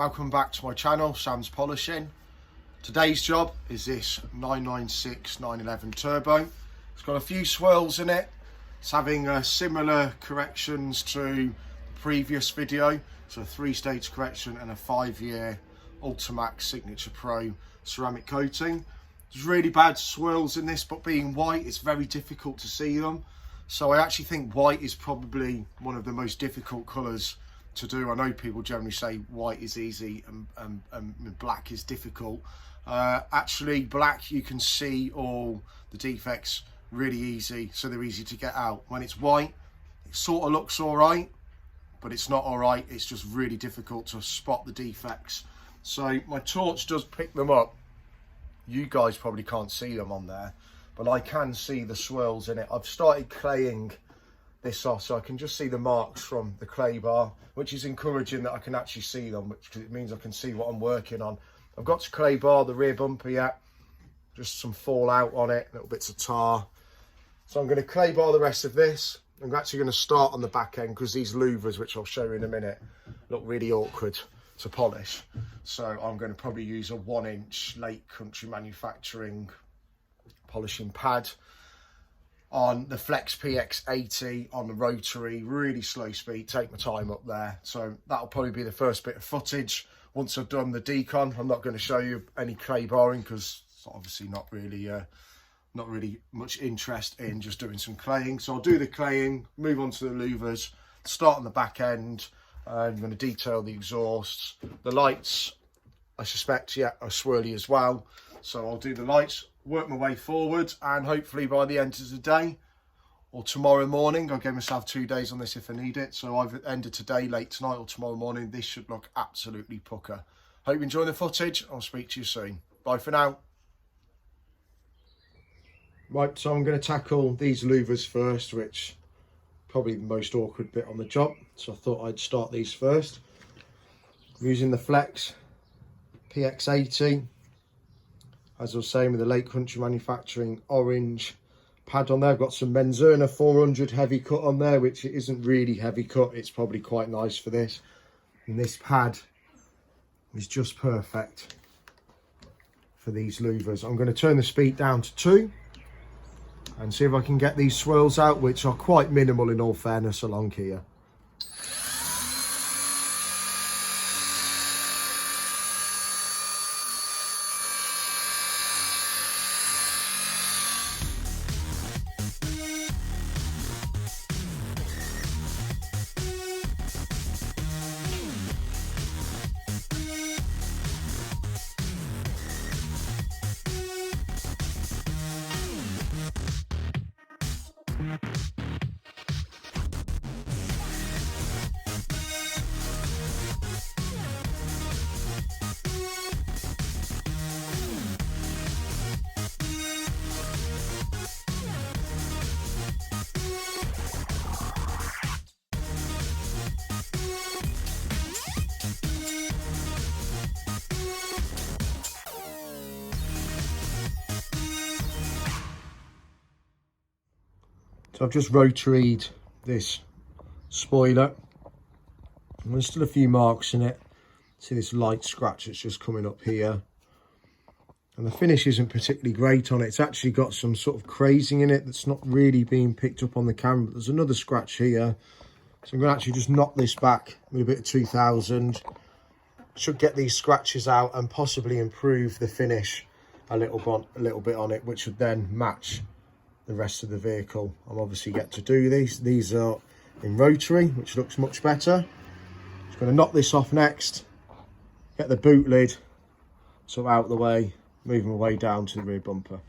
welcome back to my channel, Sam's Polishing. Today's job is this 996 911 Turbo. It's got a few swirls in it. It's having similar corrections to the previous video. So a 3-stage correction and a 5-year Ultimax Signature Pro ceramic coating. There's really bad swirls in this, but being white, it's very difficult to see them. So I actually think white is probably one of the most difficult colours to do. I know people generally say white is easy and black is difficult. Actually, black, you can see all the defects really easy, so they're easy to get out. When it's white, it sort of looks all right, but it's not all right. It's just really difficult to spot the defects. So my torch does pick them up. You guys probably can't see them on there, but I can see the swirls in it. I've started claying this off, so I can just see the marks from the clay bar, which is encouraging that I can actually see them, because it means I can see what I'm working on. I've got to clay bar the rear bumper yet, just some fallout on it, little bits of tar. So I'm going to clay bar the rest of this. I'm actually going to start on the back end, because these louvers, which I'll show you in a minute, look really awkward to polish. So I'm going to probably use a 1-inch Late Country Manufacturing polishing pad on the Flex PX80 on the rotary, really slow speed, take my time up there. So that'll probably be the first bit of footage. Once I've done the decon, I'm not going to show you any clay barring, because it's obviously not really much interest in just doing some claying. So I'll do the claying, move on to the louvers, start on the back end. I'm going to detail the exhausts. The lights, I suspect, yeah, are swirly as well. So I'll do the lights, work my way forward, and hopefully by the end of the day or tomorrow morning, I'll give myself 2 days on this if I need it. So I've ended today, late tonight or tomorrow morning. This should look absolutely pucker. Hope you enjoy the footage. I'll speak to you soon. Bye for now. Right, so I'm going to tackle these louvers first, which probably the most awkward bit on the job. So I thought I'd start these first. I'm using the Flex PX80. As I was saying, with the Late Country Manufacturing orange pad on there. I've got some Menzerna 400 heavy cut on there, which it isn't really heavy cut. It's probably quite nice for this. And this pad is just perfect for these louvers. I'm going to turn the speed down to 2 and see if I can get these swirls out, which are quite minimal in all fairness along here. So I've just rotaried this spoiler, and there's still a few marks in it. See this light scratch that's just coming up here, and the finish isn't particularly great on it. It's actually got some sort of crazing in it that's not really being picked up on the camera, but there's another scratch here. So I'm going to actually just knock this back with a bit of 2000. Should get these scratches out and possibly improve the finish a little bit on it, which would then match the rest of the vehicle. I'm obviously yet to do these. These are in rotary, which looks much better. Just going to knock this off next, get the boot lid so out of the way, move my way down to the rear bumper.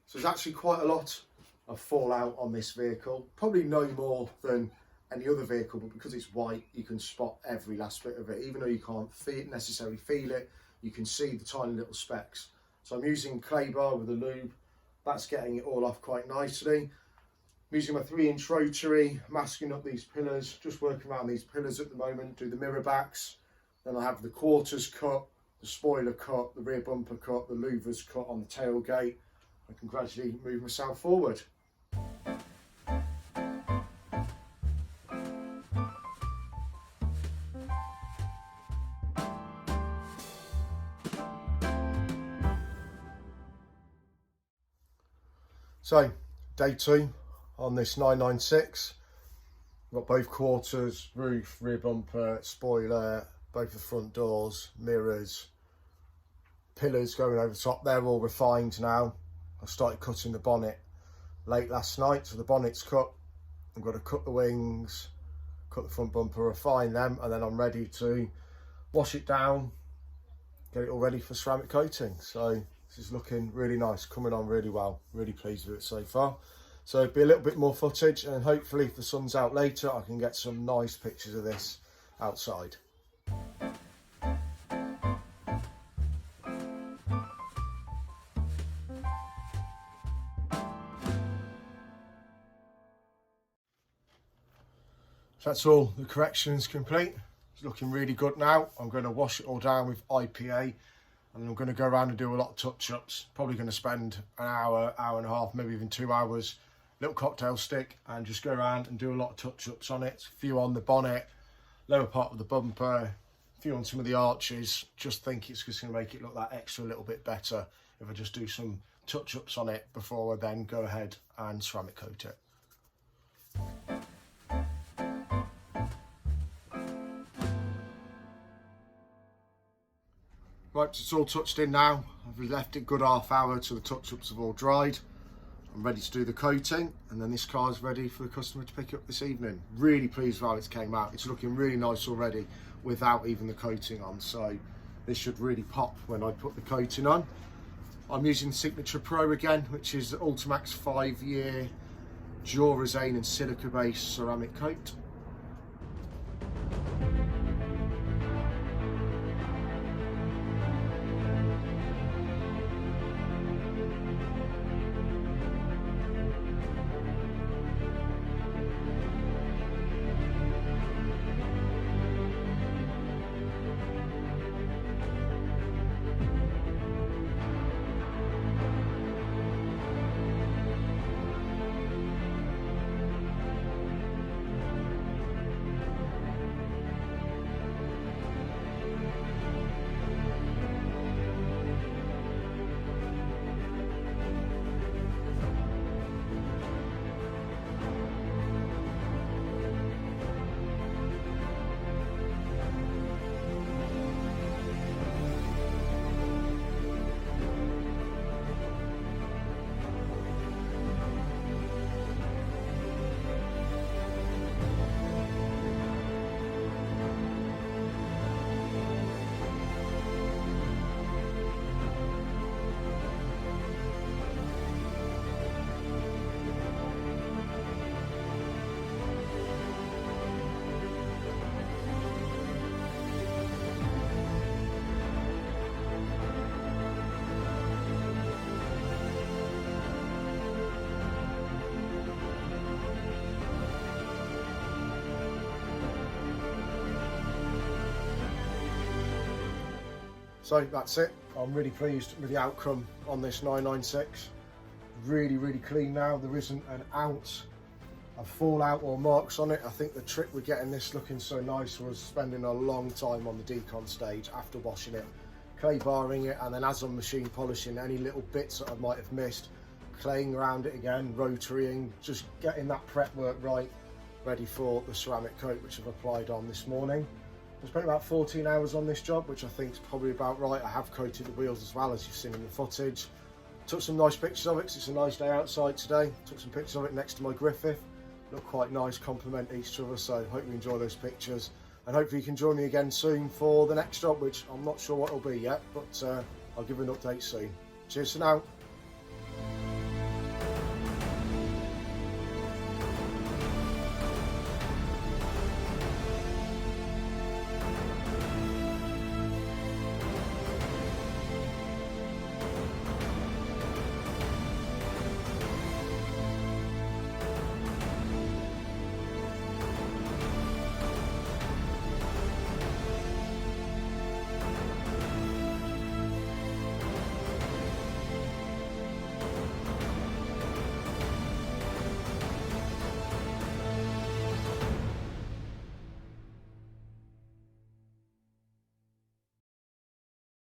So there's actually quite a lot of fallout on this vehicle. Probably no more than any other vehicle, but because it's white, you can spot every last bit of it. Even though you can't necessarily feel it, you can see the tiny little specks. So I'm using clay bar with a lube. That's getting it all off quite nicely. I'm using my 3-inch rotary, masking up these pillars, just working around these pillars at the moment, do the mirror backs. Then I have the quarters cut, the spoiler cut, the rear bumper cut, the louvers cut on the tailgate. I can gradually move myself forward. So, day 2 on this 996. Got both quarters, roof, rear bumper, spoiler, both the front doors, mirrors, pillars going over the top. They're all refined now. I started cutting the bonnet late last night, so the bonnet's cut. I'm going to cut the wings, cut the front bumper, refine them, and then I'm ready to wash it down, get it all ready for ceramic coating. So this is looking really nice, coming on really well. Really pleased with it so far. So it'll be a little bit more footage, and hopefully if the sun's out later, I can get some nice pictures of this outside. So that's all the corrections complete. It's looking really good now. I'm going to wash it all down with IPA, and I'm going to go around and do a lot of touch-ups. Probably going to spend an hour, hour and a half, maybe even 2 hours. Little cocktail stick, and just go around and do a lot of touch-ups on it. A few on the bonnet, lower part of the bumper, a few on some of the arches. Just think it's just going to make it look that extra little bit better if I just do some touch-ups on it before I then go ahead and ceramic coat it. Right, so it's all touched in now. I've left it a good half hour till the touch-ups have all dried. I'm ready to do the coating, and then this car's ready for the customer to pick up this evening. Really pleased with how it came out. It's looking really nice already without even the coating on, so this should really pop when I put the coating on. I'm using Signature Pro again, which is the Ultimax 5-year Durazane and silica based ceramic coat. So that's it. I'm really pleased with the outcome on this 996. Really clean now. There isn't an ounce of fallout or marks on it. I think the trick with getting this looking so nice was spending a long time on the decon stage after washing it, clay barring it, and then as I'm machine polishing, any little bits that I might have missed, claying around it again, rotarying, just getting that prep work right, ready for the ceramic coat, which I've applied on this morning. I spent about 14 hours on this job, which I think is probably about right. I have coated the wheels as well, as you've seen in the footage. Took some nice pictures of it, 'cause it's a nice day outside today. Took some pictures of it next to my Griffith. Look quite nice, complement each other, so hope you enjoy those pictures. And hopefully you can join me again soon for the next job, which I'm not sure what it'll be yet, but I'll give you an update soon. Cheers for now.